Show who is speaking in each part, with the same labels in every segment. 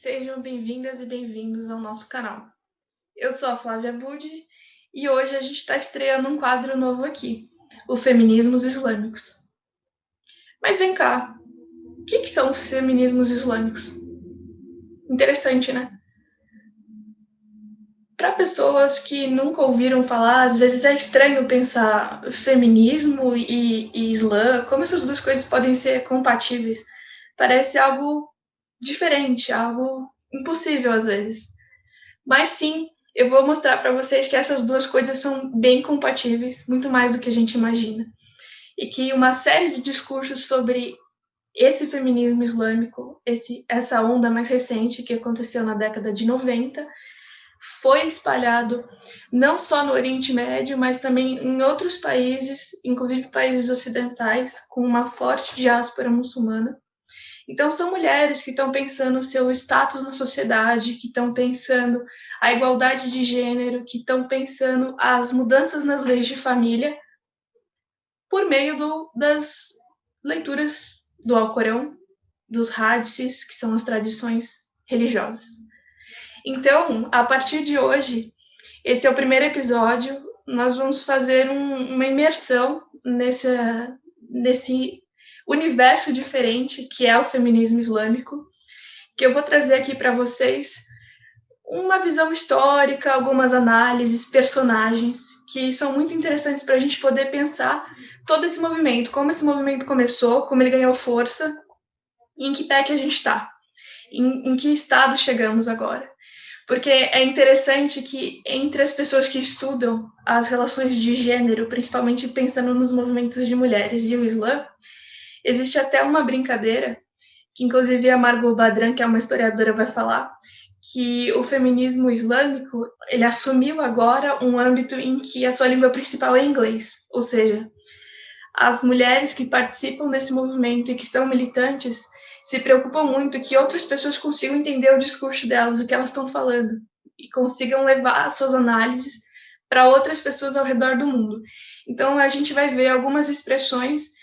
Speaker 1: Sejam bem-vindas e bem-vindos ao nosso canal. Eu sou a Flávia Budi e hoje a gente está estreando um quadro novo aqui, o Feminismos Islâmicos. Mas vem cá, o que são os feminismos islâmicos? Interessante, né? Para pessoas que nunca ouviram falar, às vezes é estranho pensar feminismo e Islã, como essas duas coisas podem ser compatíveis. Parece algo diferente, algo impossível às vezes. Mas sim, eu vou mostrar para vocês que essas duas coisas são bem compatíveis, muito mais do que a gente imagina. E que uma série de discursos sobre esse feminismo islâmico, essa onda mais recente que aconteceu na década de 90, foi espalhado não só no Oriente Médio, mas também em outros países, inclusive países ocidentais, com uma forte diáspora muçulmana. Então, são mulheres que estão pensando o seu status na sociedade, que estão pensando a igualdade de gênero, que estão pensando as mudanças nas leis de família, por meio das leituras do Alcorão, dos hadices, que são as tradições religiosas. Então, a partir de hoje, esse é o primeiro episódio, nós vamos fazer uma imersão nesse universo diferente que é o feminismo islâmico, que eu vou trazer aqui para vocês uma visão histórica, algumas análises, personagens que são muito interessantes para a gente poder pensar todo esse movimento, como esse movimento começou, como ele ganhou força e em que pé que a gente está, em que estado chegamos agora. Porque é interessante que entre as pessoas que estudam as relações de gênero, principalmente pensando nos movimentos de mulheres e o Islã, existe até uma brincadeira, que inclusive a Margot Badran, que é uma historiadora, vai falar, que o feminismo islâmico, ele assumiu agora um âmbito em que a sua língua principal é inglês, ou seja, as mulheres que participam desse movimento e que são militantes se preocupam muito que outras pessoas consigam entender o discurso delas, o que elas estão falando, e consigam levar as suas análises para outras pessoas ao redor do mundo. Então, a gente vai ver algumas expressões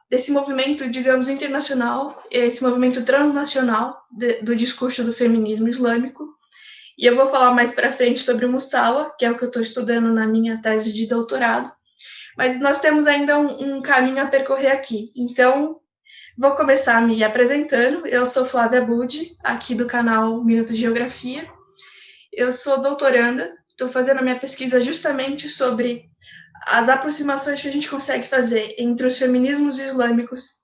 Speaker 1: desse movimento, digamos, internacional, esse movimento transnacional do discurso do feminismo islâmico. E eu vou falar mais para frente sobre o Mussawa, que é o que eu estou estudando na minha tese de doutorado. Mas nós temos ainda um caminho a percorrer aqui. Então, vou começar me apresentando. Eu sou Flávia Budi, aqui do canal Minuto de Geografia. Eu sou doutoranda, estou fazendo a minha pesquisa justamente sobre as aproximações que a gente consegue fazer entre os feminismos islâmicos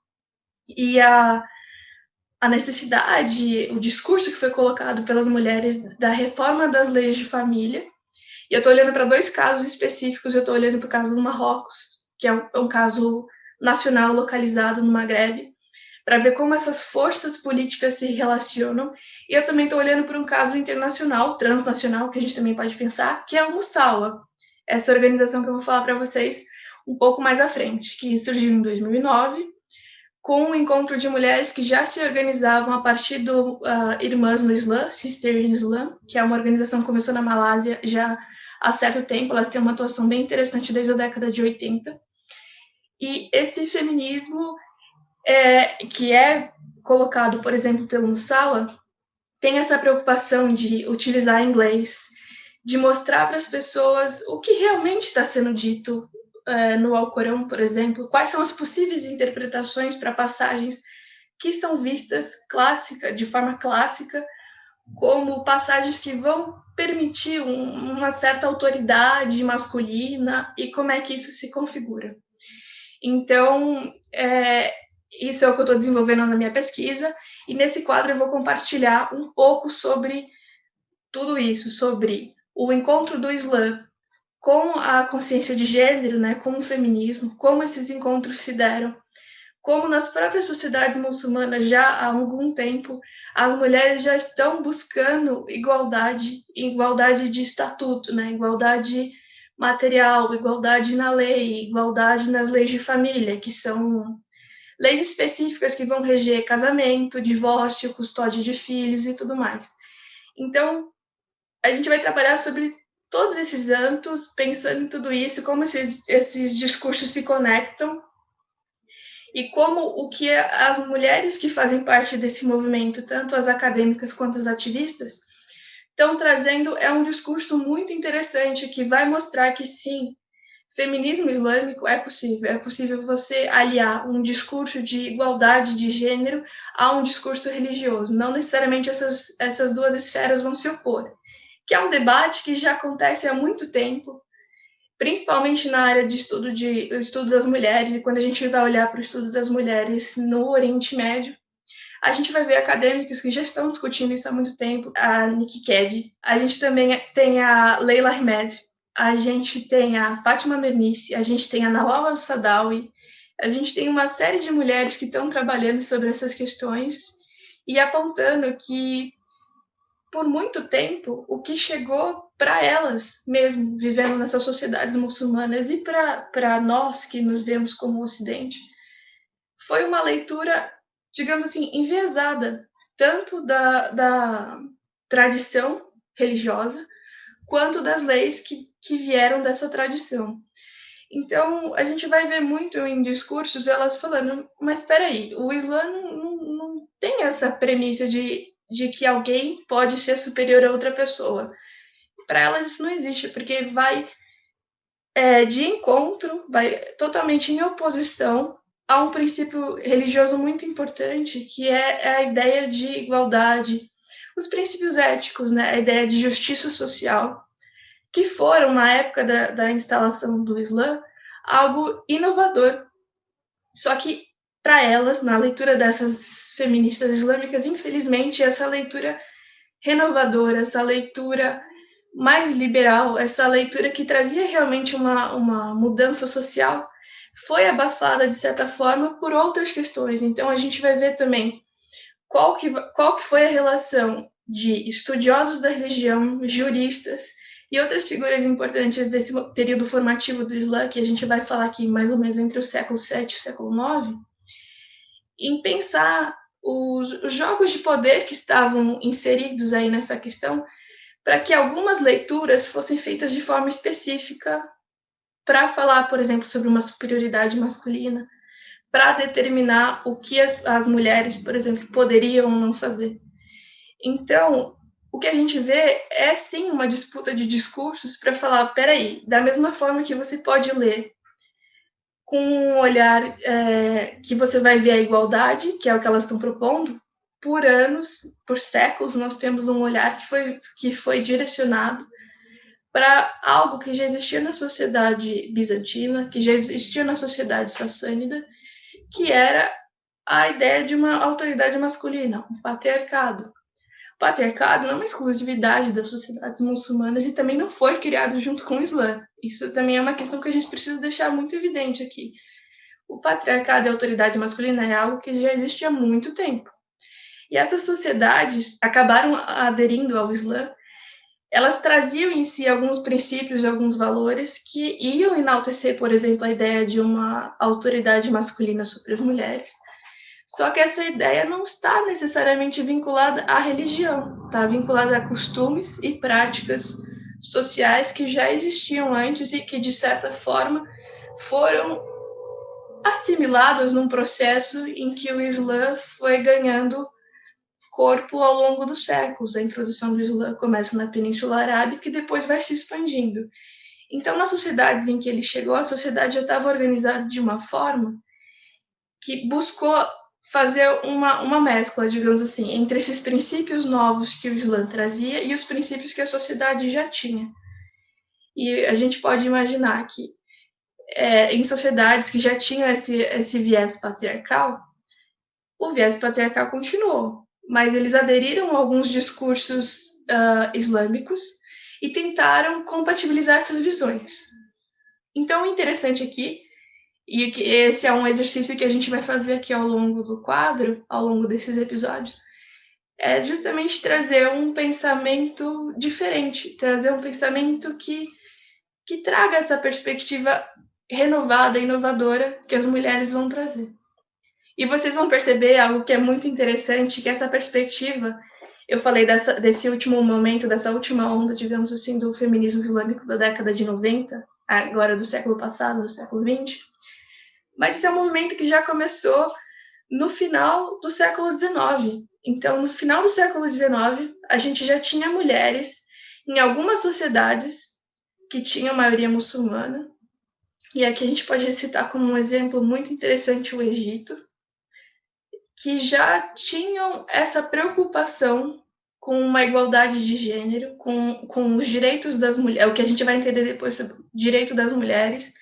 Speaker 1: e a necessidade, o discurso que foi colocado pelas mulheres da reforma das leis de família. E eu estou olhando para dois casos específicos. Eu estou olhando para o caso do Marrocos, que é um caso nacional localizado no Maghreb, para ver como essas forças políticas se relacionam. E eu também estou olhando para um caso internacional, transnacional, que a gente também pode pensar, que é o Mussawa, essa organização que eu vou falar para vocês um pouco mais à frente, que surgiu em 2009, com um encontro de mulheres que já se organizavam a partir do Irmãs no Islã, Sister in Islam, que é uma organização que começou na Malásia já há certo tempo. Elas têm uma atuação bem interessante desde a década de 80. E esse feminismo, que é colocado, por exemplo, pelo Mussawa, tem essa preocupação de utilizar inglês, de mostrar para as pessoas o que realmente está sendo dito no Alcorão, por exemplo, quais são as possíveis interpretações para passagens que são vistas de forma clássica, como passagens que vão permitir uma certa autoridade masculina e como é que isso se configura. Então, isso é o que eu estou desenvolvendo na minha pesquisa, e nesse quadro eu vou compartilhar um pouco sobre tudo isso, sobre o encontro do Islã com a consciência de gênero, né, com o feminismo, como esses encontros se deram, como nas próprias sociedades muçulmanas já há algum tempo as mulheres já estão buscando igualdade de estatuto, né, igualdade material, igualdade na lei, igualdade nas leis de família, que são leis específicas que vão reger casamento, divórcio, custódia de filhos e tudo mais. Então, a gente vai trabalhar sobre todos esses âmbitos, pensando em tudo isso, como esses discursos se conectam. e como o que as mulheres que fazem parte desse movimento, tanto as acadêmicas quanto as ativistas, estão trazendo é um discurso muito interessante que vai mostrar que sim, feminismo islâmico é possível você aliar um discurso de igualdade de gênero a um discurso religioso. Não necessariamente essas duas esferas vão se opor, que é um debate que já acontece há muito tempo, principalmente na área de estudo das mulheres, e quando a gente vai olhar para o estudo das mulheres no Oriente Médio, a gente vai ver acadêmicos que já estão discutindo isso há muito tempo, a Nikki Keddie, a gente também tem a Leila Ahmed, a gente tem a Fátima Mernissi, a gente tem a Nawal al-Saadawi, a gente tem uma série de mulheres que estão trabalhando sobre essas questões e apontando que, por muito tempo, o que chegou para elas mesmo, vivendo nessas sociedades muçulmanas, e para nós que nos vemos como Ocidente, foi uma leitura, digamos assim, enviesada, tanto da tradição religiosa, quanto das leis que vieram dessa tradição. Então, a gente vai ver muito em discursos elas falando, mas espera aí, o Islã não tem essa premissa de que alguém pode ser superior a outra pessoa. Para elas isso não existe, porque vai de encontro, vai totalmente em oposição a um princípio religioso muito importante, que é a ideia de igualdade, os princípios éticos, né? A ideia de justiça social, que foram, na época da instalação do Islã, algo inovador. Só que, para elas, na leitura dessas feministas islâmicas, infelizmente, essa leitura renovadora, essa leitura mais liberal, essa leitura que trazia realmente uma mudança social, foi abafada, de certa forma, por outras questões. Então, a gente vai ver também qual que foi a relação de estudiosos da religião, juristas e outras figuras importantes desse período formativo do Islã, que a gente vai falar aqui mais ou menos entre o século VII e o século IX, em pensar os jogos de poder que estavam inseridos aí nessa questão, para que algumas leituras fossem feitas de forma específica para falar, por exemplo, sobre uma superioridade masculina, para determinar o que as mulheres, por exemplo, poderiam ou não fazer. Então, o que a gente vê é sim uma disputa de discursos para falar, peraí, da mesma forma que você pode ler com um olhar que você vai ver a igualdade, que é o que elas estão propondo, por anos, por séculos, nós temos um olhar que foi direcionado para algo que já existia na sociedade bizantina, que já existia na sociedade sassânida, que era a ideia de uma autoridade masculina, um patriarcado. O patriarcado não é uma exclusividade das sociedades muçulmanas e também não foi criado junto com o Islã. Isso também é uma questão que a gente precisa deixar muito evidente aqui. O patriarcado e a autoridade masculina é algo que já existe há muito tempo. E essas sociedades acabaram aderindo ao Islã. Elas traziam em si alguns princípios e alguns valores que iam enaltecer, por exemplo, a ideia de uma autoridade masculina sobre as mulheres. Só que essa ideia não está necessariamente vinculada à religião, está vinculada a costumes e práticas sociais que já existiam antes e que, de certa forma, foram assimilados num processo em que o Islã foi ganhando corpo ao longo dos séculos. A introdução do Islã começa na Península Arábica e depois vai se expandindo. Então, nas sociedades em que ele chegou, a sociedade já estava organizada de uma forma que buscou fazer uma mescla, digamos assim, entre esses princípios novos que o Islã trazia e os princípios que a sociedade já tinha. E a gente pode imaginar que em sociedades que já tinham esse viés patriarcal, o viés patriarcal continuou, mas eles aderiram a alguns discursos islâmicos e tentaram compatibilizar essas visões. Então, o interessante aqui, e que esse é um exercício que a gente vai fazer aqui ao longo do quadro, ao longo desses episódios, é justamente trazer um pensamento diferente, trazer um pensamento que traga essa perspectiva renovada, inovadora que as mulheres vão trazer. E vocês vão perceber algo que é muito interessante, que essa perspectiva, eu falei desse último momento, dessa última onda, digamos assim, do feminismo islâmico da década de 90, agora do século passado, do século XX, Mas esse é um movimento que já começou no final do século XIX. Então, no final do século XIX, a gente já tinha mulheres em algumas sociedades que tinham maioria muçulmana, e aqui a gente pode citar como um exemplo muito interessante o Egito, que já tinham essa preocupação com uma igualdade de gênero, com os direitos das mulheres, o que a gente vai entender depois sobre o direito das mulheres,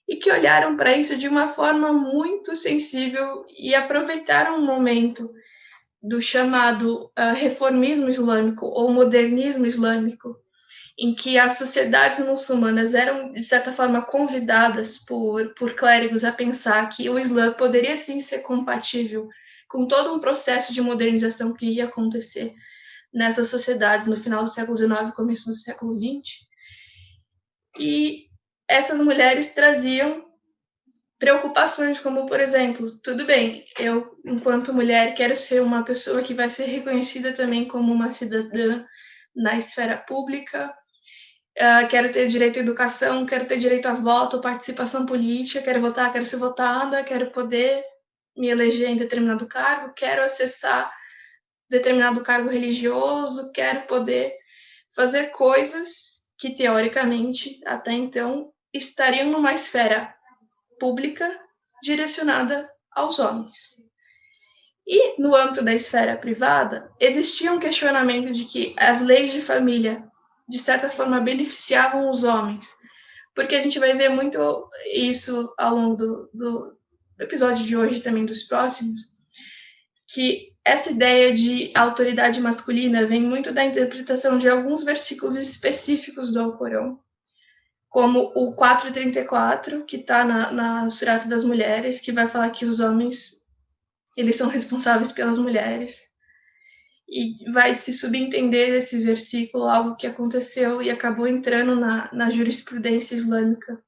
Speaker 1: e que olharam para isso de uma forma muito sensível e aproveitaram um momento do chamado reformismo islâmico ou modernismo islâmico, em que as sociedades muçulmanas eram, de certa forma, convidadas por clérigos a pensar que o Islã poderia sim ser compatível com todo um processo de modernização que ia acontecer nessas sociedades no final do século XIX, começo do século XX. E essas mulheres traziam preocupações como, por exemplo, tudo bem, eu, enquanto mulher, quero ser uma pessoa que vai ser reconhecida também como uma cidadã na esfera pública, quero ter direito à educação, quero ter direito a voto, participação política, quero votar, quero ser votada, quero poder me eleger em determinado cargo, quero acessar determinado cargo religioso, quero poder fazer coisas que, teoricamente, até então, estariam numa esfera pública direcionada aos homens. E, no âmbito da esfera privada, existia um questionamento de que as leis de família, de certa forma, beneficiavam os homens, porque a gente vai ver muito isso ao longo do episódio de hoje e também dos próximos, que essa ideia de autoridade masculina vem muito da interpretação de alguns versículos específicos do Alcorão, como o 4:34, que está na Surata das Mulheres, que vai falar que os homens eles são responsáveis pelas mulheres. E vai se subentender esse versículo algo que aconteceu e acabou entrando na jurisprudência islâmica.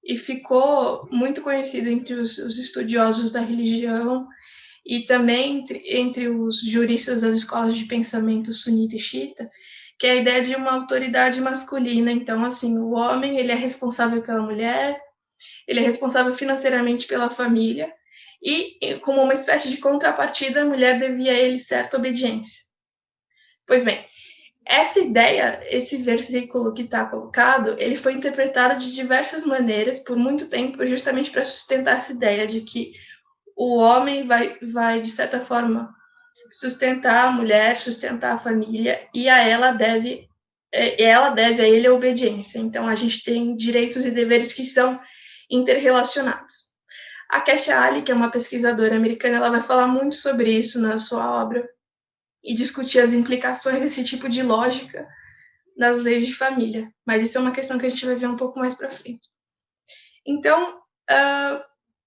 Speaker 1: E ficou muito conhecido entre os estudiosos da religião e também entre os juristas das escolas de pensamento sunita e xiita, que é a ideia de uma autoridade masculina. Então, assim, o homem ele é responsável pela mulher, ele é responsável financeiramente pela família, e como uma espécie de contrapartida, a mulher devia a ele certa obediência. Pois bem, essa ideia, esse versículo que está colocado, ele foi interpretado de diversas maneiras por muito tempo, justamente para sustentar essa ideia de que o homem vai, de certa forma, sustentar a mulher, sustentar a família, e ela deve a ele a obediência. Então, a gente tem direitos e deveres que são interrelacionados. A Kesha Ali, que é uma pesquisadora americana, ela vai falar muito sobre isso na sua obra e discutir as implicações desse tipo de lógica nas leis de família. Mas isso é uma questão que a gente vai ver um pouco mais para frente. Então,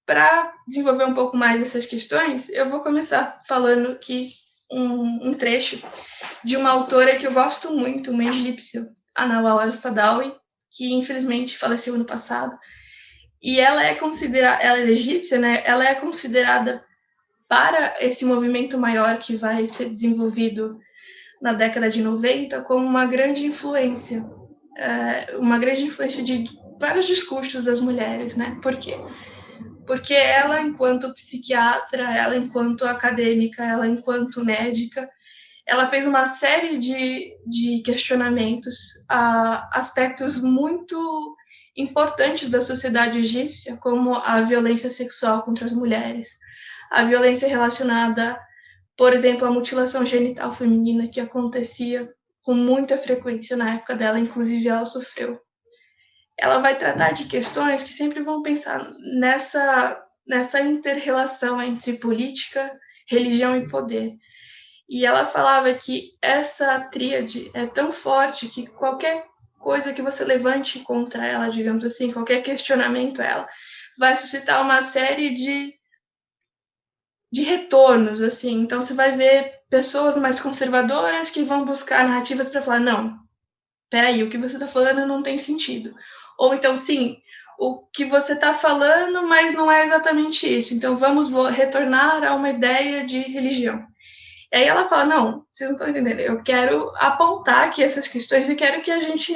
Speaker 1: para desenvolver um pouco mais dessas questões, eu vou começar falando que um trecho de uma autora que eu gosto muito, uma egípcia, Anawal El-Saadawi, que infelizmente faleceu ano passado. E ela é egípcia, né? Ela é considerada para esse movimento maior que vai ser desenvolvido na década de 90 como uma grande influência para os discursos das mulheres, né? Por quê? Porque ela, enquanto psiquiatra, ela enquanto acadêmica, ela enquanto médica, ela fez uma série de questionamentos a aspectos muito importantes da sociedade egípcia, como a violência sexual contra as mulheres, a violência relacionada, por exemplo, à mutilação genital feminina, que acontecia com muita frequência na época dela, inclusive ela sofreu. Ela vai tratar de questões que sempre vão pensar nessa inter-relação entre política, religião e poder. E ela falava que essa tríade é tão forte que qualquer coisa que você levante contra ela, digamos assim, qualquer questionamento a ela, vai suscitar uma série de retornos, assim. Então, você vai ver pessoas mais conservadoras que vão buscar narrativas para falar, não, peraí, o que você está falando não tem sentido. Ou então, sim, o que você está falando, mas não é exatamente isso. Então, vamos retornar a uma ideia de religião. E aí ela fala, não, vocês não estão entendendo, eu quero apontar aqui essas questões e quero que a gente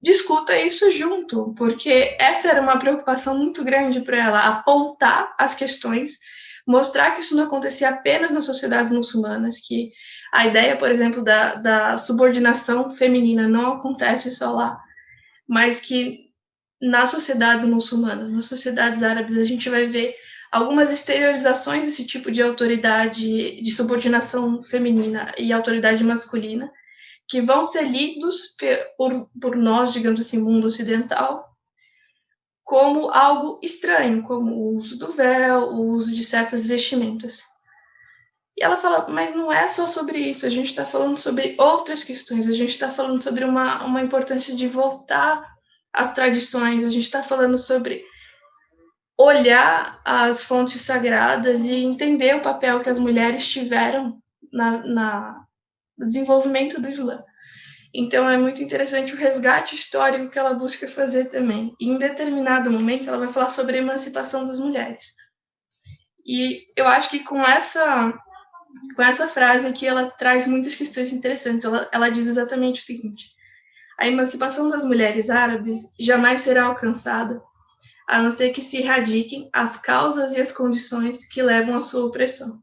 Speaker 1: discuta isso junto, porque essa era uma preocupação muito grande para ela, apontar as questões, mostrar que isso não acontecia apenas nas sociedades muçulmanas, que a ideia, por exemplo, da subordinação feminina não acontece só lá, mas que nas sociedades muçulmanas, nas sociedades árabes, a gente vai ver algumas exteriorizações desse tipo de autoridade, de subordinação feminina e autoridade masculina, que vão ser lidos por nós, digamos assim, mundo ocidental, como algo estranho, como o uso do véu, o uso de certas vestimentas. E ela fala, mas não é só sobre isso, a gente está falando sobre outras questões, a gente está falando sobre uma importância de voltar às tradições, a gente está falando sobre olhar as fontes sagradas e entender o papel que as mulheres tiveram no desenvolvimento do Islã. Então é muito interessante o resgate histórico que ela busca fazer também. E em determinado momento ela vai falar sobre a emancipação das mulheres. E eu acho que com essa frase aqui ela traz muitas questões interessantes. Ela diz exatamente o seguinte: a emancipação das mulheres árabes jamais será alcançada a não ser que se erradiquem as causas e as condições que levam à sua opressão.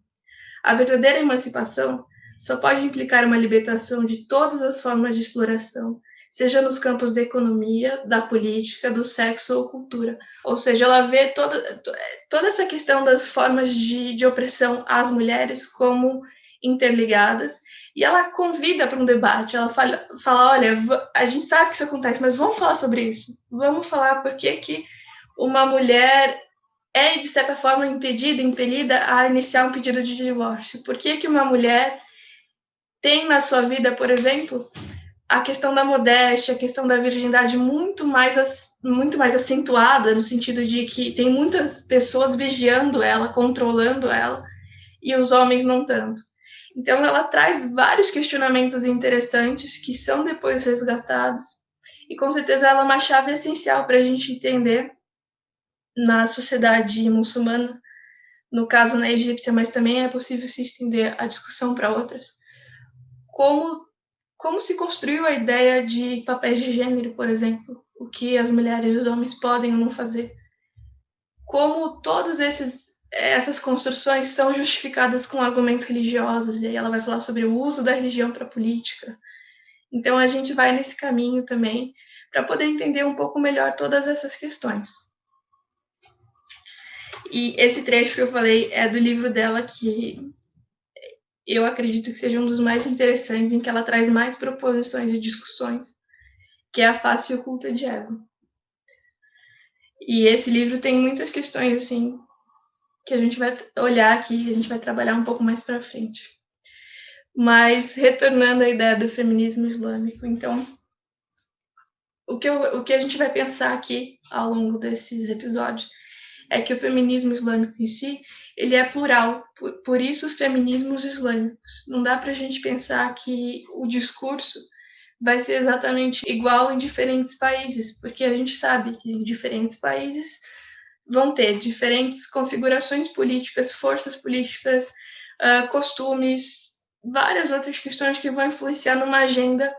Speaker 1: A verdadeira emancipação só pode implicar uma libertação de todas as formas de exploração, seja nos campos da economia, da política, do sexo ou cultura. Ou seja, ela vê toda essa questão das formas de opressão às mulheres como interligadas, e ela convida para um debate. Ela fala, olha, a gente sabe que isso acontece, mas vamos falar sobre isso. Vamos falar por que uma mulher é, de certa forma, impelida a iniciar um pedido de divórcio. Por que uma mulher tem na sua vida, por exemplo, a questão da modéstia, a questão da virgindade muito mais acentuada, no sentido de que tem muitas pessoas vigiando ela, controlando ela, e os homens não tanto. Então, ela traz vários questionamentos interessantes que são depois resgatados, e com certeza ela é uma chave essencial para a gente entender na sociedade muçulmana, no caso na egípcia, mas também é possível se estender a discussão para outras, como se construiu a ideia de papéis de gênero, por exemplo, o que as mulheres e os homens podem ou não fazer, como todas essas construções são justificadas com argumentos religiosos, e aí ela vai falar sobre o uso da religião para a política. Então a gente vai nesse caminho também para poder entender um pouco melhor todas essas questões. E esse trecho que eu falei é do livro dela, que eu acredito que seja um dos mais interessantes, em que ela traz mais proposições e discussões, que é A Face Oculta de Eva. E esse livro tem muitas questões, assim, que a gente vai olhar aqui, a gente vai trabalhar um pouco mais para frente. Mas, retornando à ideia do feminismo islâmico, então, o que a gente vai pensar aqui ao longo desses episódios é que o feminismo islâmico em si, ele é plural, por isso feminismos islâmicos. Não dá para a gente pensar que o discurso vai ser exatamente igual em diferentes países, porque a gente sabe que em diferentes países vão ter diferentes configurações políticas, forças políticas, costumes, várias outras questões que vão influenciar numa agenda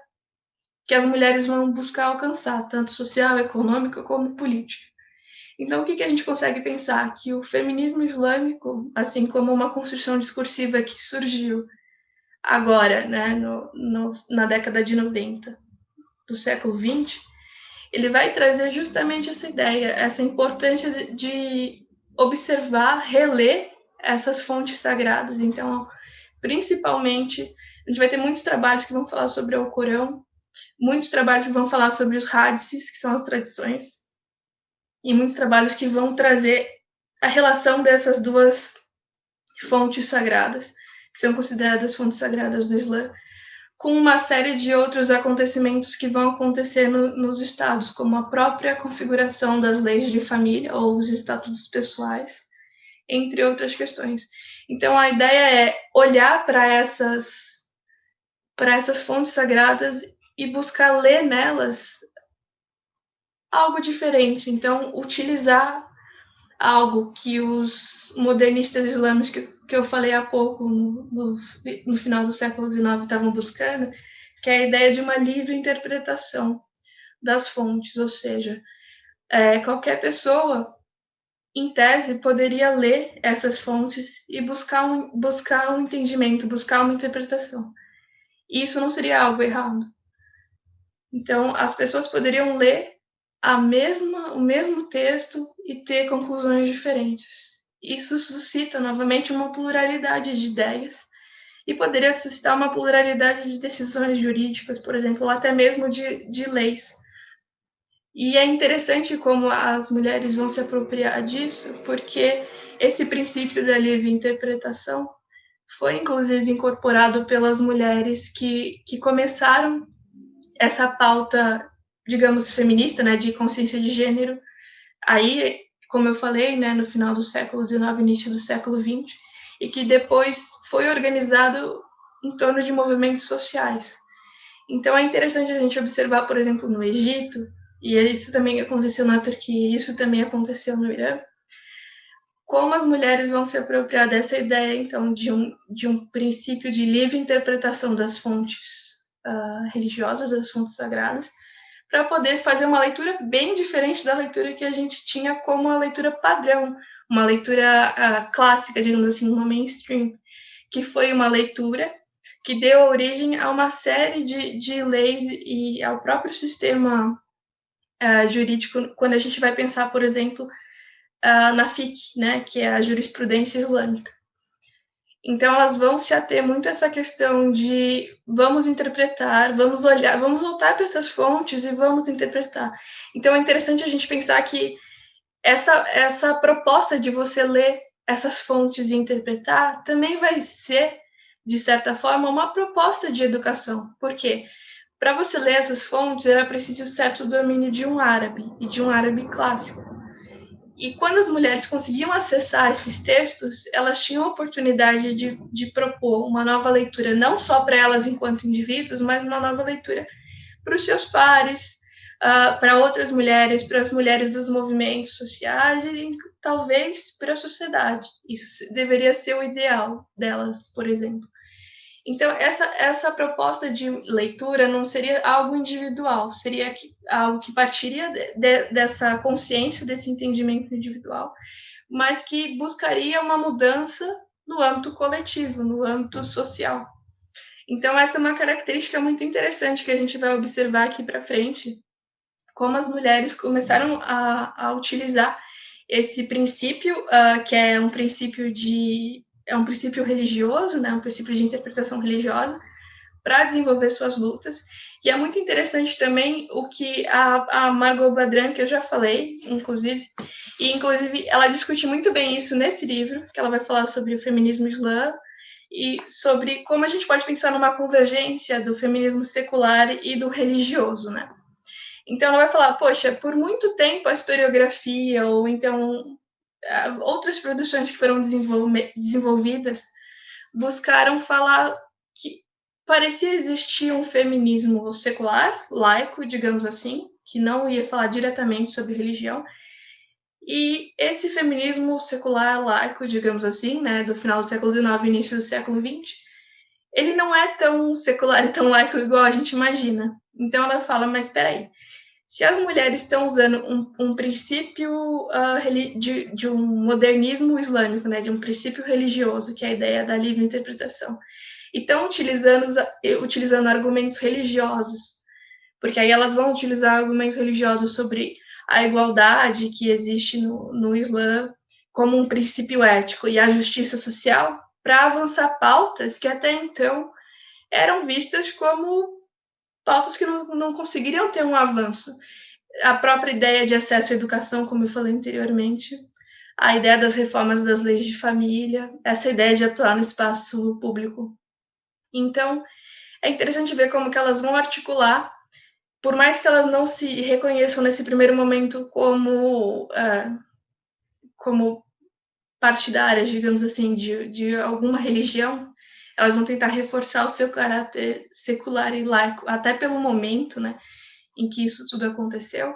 Speaker 1: que as mulheres vão buscar alcançar, tanto social, econômica como política. Então, o que a gente consegue pensar? Que o feminismo islâmico, assim como uma construção discursiva que surgiu agora, né, na década de 90 do século XX, ele vai trazer justamente essa ideia, essa importância de observar, reler essas fontes sagradas. Então, principalmente, a gente vai ter muitos trabalhos que vão falar sobre o Corão, muitos trabalhos que vão falar sobre os hadices, que são as tradições, e muitos trabalhos que vão trazer a relação dessas duas fontes sagradas, que são consideradas fontes sagradas do Islã, com uma série de outros acontecimentos que vão acontecer nos estados, como a própria configuração das leis de família ou os estatutos pessoais, entre outras questões. Então, a ideia é olhar para essas fontes sagradas e buscar ler nelas algo diferente. Então, utilizar algo que os modernistas islâmicos que eu falei há pouco, no final do século XIX, estavam buscando, que é a ideia de uma livre interpretação das fontes, ou seja, qualquer pessoa, em tese, poderia ler essas fontes e buscar um entendimento, buscar uma interpretação. E isso não seria algo errado. Então, as pessoas poderiam ler o mesmo texto e ter conclusões diferentes. Isso suscita, novamente, uma pluralidade de ideias e poderia suscitar uma pluralidade de decisões jurídicas, por exemplo, ou até mesmo de leis. E é interessante como as mulheres vão se apropriar disso, porque esse princípio da livre interpretação foi, inclusive, incorporado pelas mulheres que começaram essa pauta, digamos, feminista, né, de consciência de gênero, aí, como eu falei, né, no final do século XIX, início do século XX, e que depois foi organizado em torno de movimentos sociais. Então, é interessante a gente observar, por exemplo, no Egito, e isso também aconteceu na Turquia, isso também aconteceu no Irã, como as mulheres vão se apropriar dessa ideia, então, de um princípio de livre interpretação das fontes religiosas, das fontes sagradas, para poder fazer uma leitura bem diferente da leitura que a gente tinha como a leitura padrão, uma leitura clássica, digamos assim, uma mainstream, que foi uma leitura que deu origem a uma série de leis e ao próprio sistema jurídico, quando a gente vai pensar, por exemplo, na fiqh, né, que é a jurisprudência islâmica. Então, elas vão se ater muito a essa questão de vamos interpretar, vamos olhar, vamos voltar para essas fontes e vamos interpretar. Então, é interessante a gente pensar que essa proposta de você ler essas fontes e interpretar também vai ser, de certa forma, uma proposta de educação. Por quê? Para você ler essas fontes, era preciso certo domínio de um árabe, e de um árabe clássico. E quando as mulheres conseguiam acessar esses textos, elas tinham a oportunidade de propor uma nova leitura, não só para elas enquanto indivíduos, mas uma nova leitura para os seus pares, para outras mulheres, para as mulheres dos movimentos sociais e talvez para a sociedade. Isso deveria ser o ideal delas, por exemplo. Então, essa proposta de leitura não seria algo individual, seria algo que partiria dessa consciência, desse entendimento individual, mas que buscaria uma mudança no âmbito coletivo, no âmbito social. Então, essa é uma característica muito interessante que a gente vai observar aqui para frente, como as mulheres começaram a utilizar esse princípio, que é um princípio religioso, né, um princípio de interpretação religiosa, para desenvolver suas lutas. E é muito interessante também o que a Margot Badran, que eu já falei, inclusive ela discute muito bem isso nesse livro, que ela vai falar sobre o feminismo islã e sobre como a gente pode pensar numa convergência do feminismo secular e do religioso, né? Então ela vai falar, poxa, por muito tempo a historiografia ou então outras produções que foram desenvolvidas buscaram falar que parecia existir um feminismo secular, laico, digamos assim, que não ia falar diretamente sobre religião, e esse feminismo secular, laico, digamos assim, né, do final do século XIX e início do século XX, ele não é tão secular e tão laico igual a gente imagina. Então ela fala, mas espera aí, se as mulheres estão usando um princípio de um modernismo islâmico, né, de um princípio religioso, que é a ideia da livre interpretação, e estão utilizando argumentos religiosos, porque aí elas vão utilizar argumentos religiosos sobre a igualdade que existe no Islã como um princípio ético e a justiça social, para avançar pautas que até então eram vistas como pautas que não conseguiriam ter um avanço. A própria ideia de acesso à educação, como eu falei anteriormente, a ideia das reformas das leis de família, essa ideia de atuar no espaço público. Então, é interessante ver como que elas vão articular, por mais que elas não se reconheçam nesse primeiro momento como partidárias, digamos assim, de alguma religião, elas vão tentar reforçar o seu caráter secular e laico, até pelo momento, né, em que isso tudo aconteceu,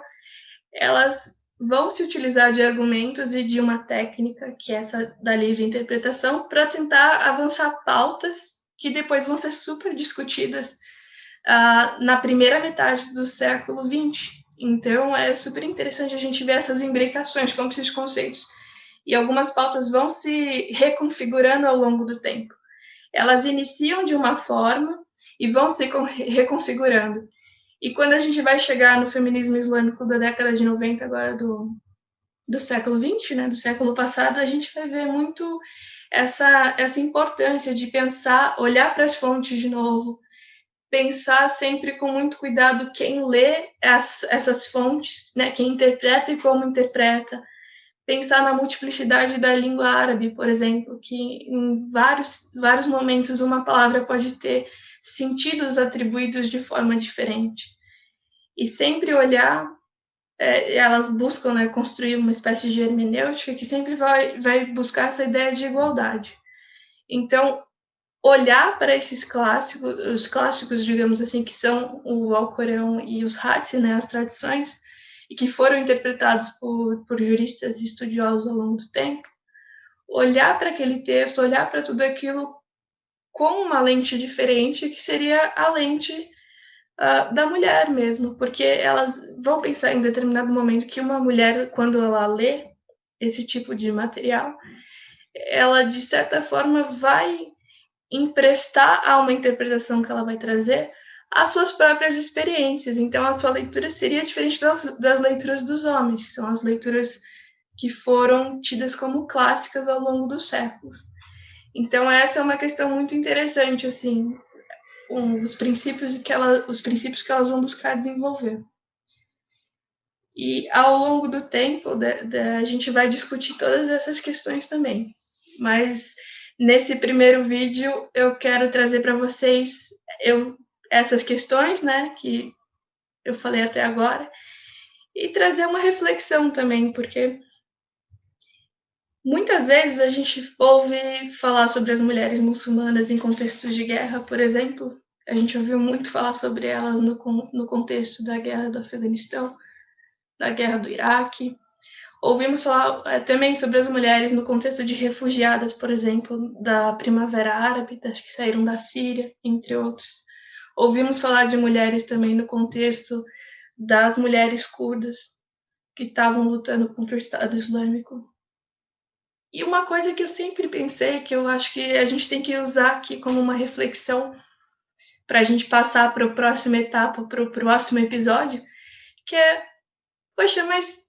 Speaker 1: elas vão se utilizar de argumentos e de uma técnica, que é essa da livre interpretação, para tentar avançar pautas que depois vão ser super discutidas na primeira metade do século XX, Então, é super interessante a gente ver essas imbricações com esses conceitos. E algumas pautas vão se reconfigurando ao longo do tempo. Elas iniciam de uma forma e vão se reconfigurando. E quando a gente vai chegar no feminismo islâmico da década de 90, agora do século XX, né, do século passado, a gente vai ver muito essa importância de pensar, olhar para as fontes de novo, pensar sempre com muito cuidado quem lê essas fontes, né, quem interpreta e como interpreta, pensar na multiplicidade da língua árabe, por exemplo, que em vários momentos uma palavra pode ter sentidos atribuídos de forma diferente. E sempre olhar, elas buscam, né, construir uma espécie de hermenêutica que sempre vai buscar essa ideia de igualdade. Então, olhar para esses clássicos, os clássicos, digamos assim, que são o Alcorão e os Hadith, né, as tradições, e que foram interpretados por juristas e estudiosos ao longo do tempo, olhar para aquele texto, olhar para tudo aquilo com uma lente diferente, que seria a lente da mulher mesmo, porque elas vão pensar em determinado momento que uma mulher, quando ela lê esse tipo de material, ela, de certa forma, vai emprestar a uma interpretação que ela vai trazer as suas próprias experiências. Então, a sua leitura seria diferente das leituras dos homens, que são as leituras que foram tidas como clássicas ao longo dos séculos. Então, essa é uma questão muito interessante, assim, os princípios que elas vão buscar desenvolver. E ao longo do tempo, a gente vai discutir todas essas questões também. Mas nesse primeiro vídeo, eu quero trazer para vocês essas questões, né, que eu falei até agora, e trazer uma reflexão também, porque muitas vezes a gente ouve falar sobre as mulheres muçulmanas em contextos de guerra, por exemplo. A gente ouviu muito falar sobre elas no contexto da guerra do Afeganistão, da guerra do Iraque. Ouvimos falar também sobre as mulheres no contexto de refugiadas, por exemplo, da Primavera Árabe, das que saíram da Síria, entre outros. Ouvimos falar de mulheres também no contexto das mulheres curdas que estavam lutando contra o Estado Islâmico. E uma coisa que eu sempre pensei, que eu acho que a gente tem que usar aqui como uma reflexão para a gente passar para a próxima etapa, para o próximo episódio, que é, poxa, mas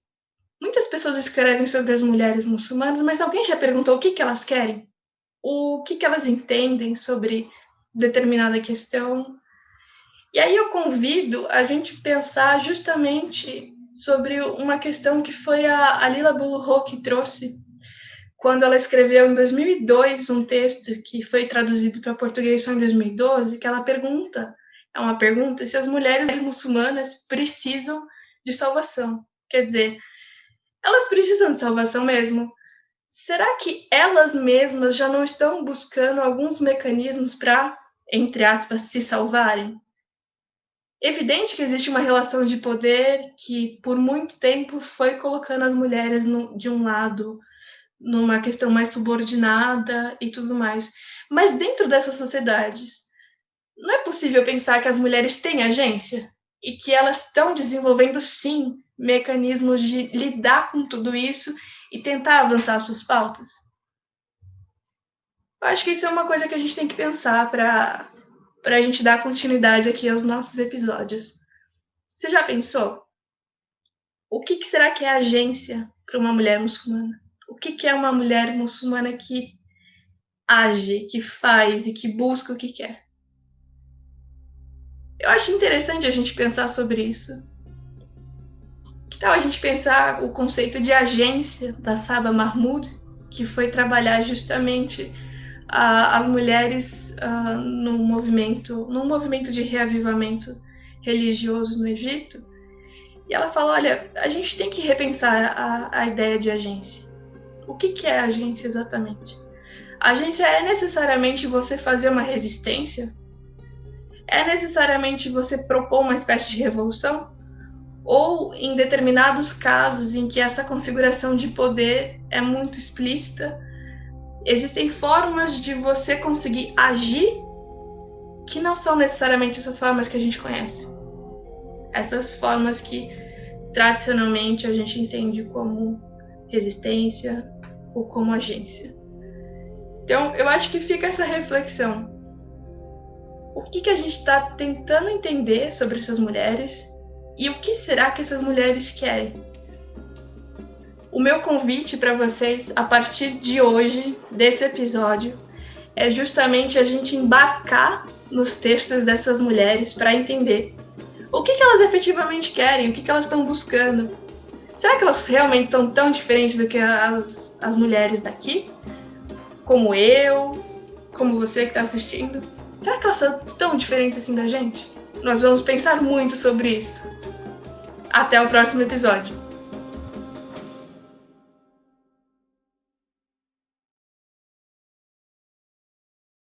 Speaker 1: muitas pessoas escrevem sobre as mulheres muçulmanas, mas alguém já perguntou o que elas querem? O que elas entendem sobre determinada questão? E aí eu convido a gente pensar justamente sobre uma questão que foi a Lila Bulhou que trouxe quando ela escreveu em 2002 um texto que foi traduzido para português só em 2012, que ela pergunta, é uma pergunta, se as mulheres muçulmanas precisam de salvação. Quer dizer, elas precisam de salvação mesmo? Será que elas mesmas já não estão buscando alguns mecanismos para, entre aspas, se salvarem? Evidente que existe uma relação de poder que, por muito tempo, foi colocando as mulheres de um lado, numa questão mais subordinada e tudo mais. Mas dentro dessas sociedades, não é possível pensar que as mulheres têm agência? E que elas estão desenvolvendo, sim, mecanismos de lidar com tudo isso e tentar avançar suas pautas? Eu acho que isso é uma coisa que a gente tem que pensar para a gente dar continuidade aqui aos nossos episódios. Você já pensou? O que será que é agência para uma mulher muçulmana? O que é uma mulher muçulmana que age, que faz e que busca o que quer? Eu acho interessante a gente pensar sobre isso. Que tal a gente pensar o conceito de agência da Saba Mahmood, que foi trabalhar justamente as mulheres num movimento de reavivamento religioso no Egito. E ela fala, olha, a gente tem que repensar a ideia de agência. O que é agência exatamente? Agência é necessariamente você fazer uma resistência? É necessariamente você propor uma espécie de revolução? Ou, em determinados casos em que essa configuração de poder é muito explícita, existem formas de você conseguir agir que não são necessariamente essas formas que a gente conhece. Essas formas que tradicionalmente a gente entende como resistência ou como agência. Então, eu acho que fica essa reflexão. O que a gente está tentando entender sobre essas mulheres e o que será que essas mulheres querem? O meu convite para vocês, a partir de hoje, desse episódio, é justamente a gente embarcar nos textos dessas mulheres para entender o que elas efetivamente querem, o que elas estão buscando. Será que elas realmente são tão diferentes do que as mulheres daqui? Como eu, como você que está assistindo? Será que elas são tão diferentes assim da gente? Nós vamos pensar muito sobre isso. Até o próximo episódio.